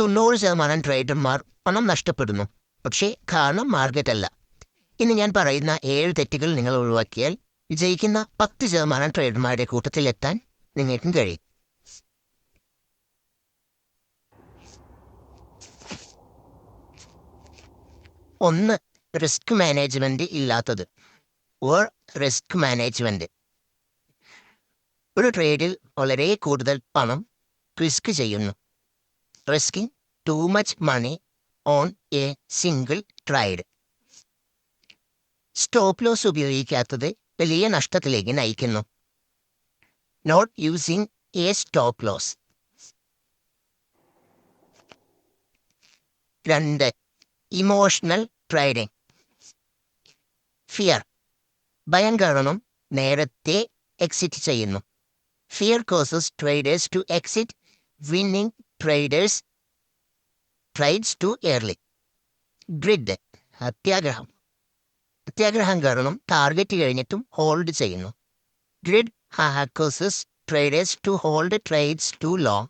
90% ട്രേഡർമാർ പണം നഷ്ടപ്പെടുന്നു. പക്ഷേ കാരണം മാർക്കറ്റല്ല. ഇന്ന് ഞാൻ പറയുന്ന 7 തെറ്റുകൾ നിങ്ങൾ ഒഴിവാക്കിയാൽ വിജയിക്കുന്ന 10% ട്രേഡർമാരുടെ കൂട്ടത്തിലെത്താൻ നിങ്ങൾക്കും കഴിയും. 1. റിസ്ക് മാനേജ്മെന്റ് ഇല്ലാത്തത്. Risk management. ഒരു ട്രേഡിൽ വളരെ കൂടുതൽ പണം റിസ്ക് ചെയ്യുന്നു. Risking too much money on a single trade. Stop loss ഉപയോഗിക്കാത്തത് വലിയ നഷ്ടത്തിലേക്ക് നയിക്കുന്നു. Not using a stop loss. 2. Emotional trading. Fear. ഭയം കാരണം നേരത്തെ എക്സിറ്റ് ചെയ്യുന്നു. Fear causes traders to exit winning traders trades too early. Greed. അത്യാഗ്രഹം. അത്യാഗ്രഹം കാരണം ടാർഗറ്റ് കഴിഞ്ഞിട്ടും ഹോൾഡ് ചെയ്യുന്നു. Greed causes traders to hold trades too long.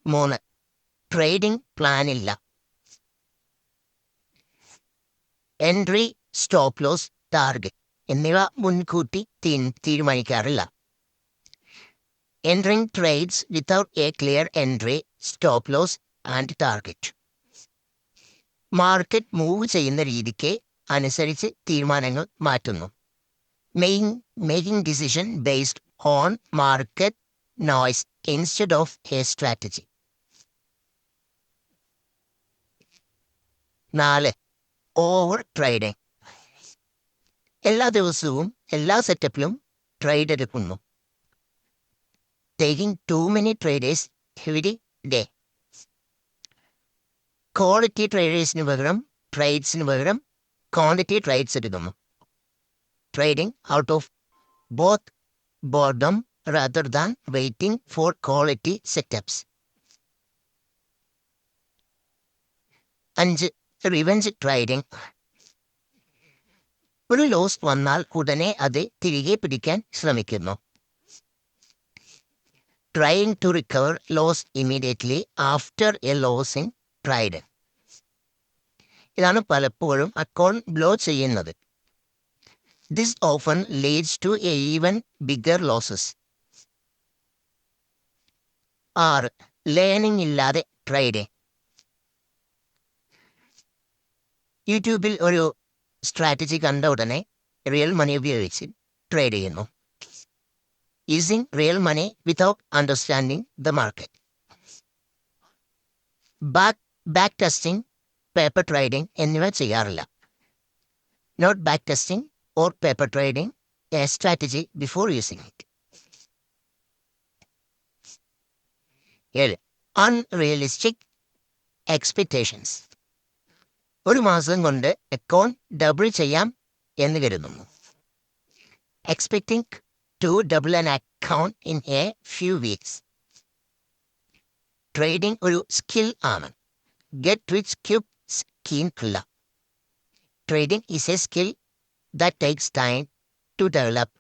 3. Trading പ്ലാനില്ല. എൻട്രി, സ്റ്റോപ്പ് ലോസ്, ടാർഗറ്റ് എന്നിവ മുൻകൂട്ടി തീരുമാനിക്കാറില്ല. Entering trades without a clear entry, stop loss and target. Market move ചെയ്യുന്ന രീതിക്ക് അനുസരിച്ച് തീരുമാനങ്ങൾ മാറ്റുന്നു. Making decision based on market noise instead of a strategy. 4. Over trading. എല്ലാ ദിവസവും എല്ലാ സെറ്റപ്പിലും ട്രേഡ് എടുക്കുന്നു. Taking too many traders every day. Quality ട്രേഡേഴ്സിന് പകരം ക്വാണ്ടിറ്റി ട്രേഡ്സ് എടുക്കുന്നു. Trading out of both boredom rather than waiting for quality setups. 5. Revenge trading. ഒരു loss വന്നാൽ ഉടനെ അത് തിരികെ പിടിക്കാൻ ശ്രമിക്കുന്നു. Trying to recover loss immediately after a loss in trade. ഇതാണ് പലപ്പോഴും അക്കൗണ്ട് ബ്ലോ ചെയ്യുന്നത്. This often leads to a even bigger losses. 6. Learning ഇല്ലാതെ ട്രേഡിംഗ്. യൂട്യൂബിൽ ഒരു സ്ട്രാറ്റജി കണ്ട ഉടനെ റിയൽ മണി ഉപയോഗിച്ച് ട്രേഡ് ചെയ്യുന്നു. Using real money without understanding the market. Back testing, paper trading എന്നിവ ചെയ്യാറില്ല. Not back testing or paper trading a strategy before using it. 7. Unrealistic expectations. ഒരു മാസം കൊണ്ട് അക്കൗണ്ട് ഡബിൾ ചെയ്യാം എന്ന് കരുതുന്നു. Expecting to double an account in a few weeks. Trading ഒരു skill ആണ്. ഗെറ്റ് റിച്ച് ക്വിക്ക് സ്കീം ഇല്ല. Trading is a skill that takes time to develop.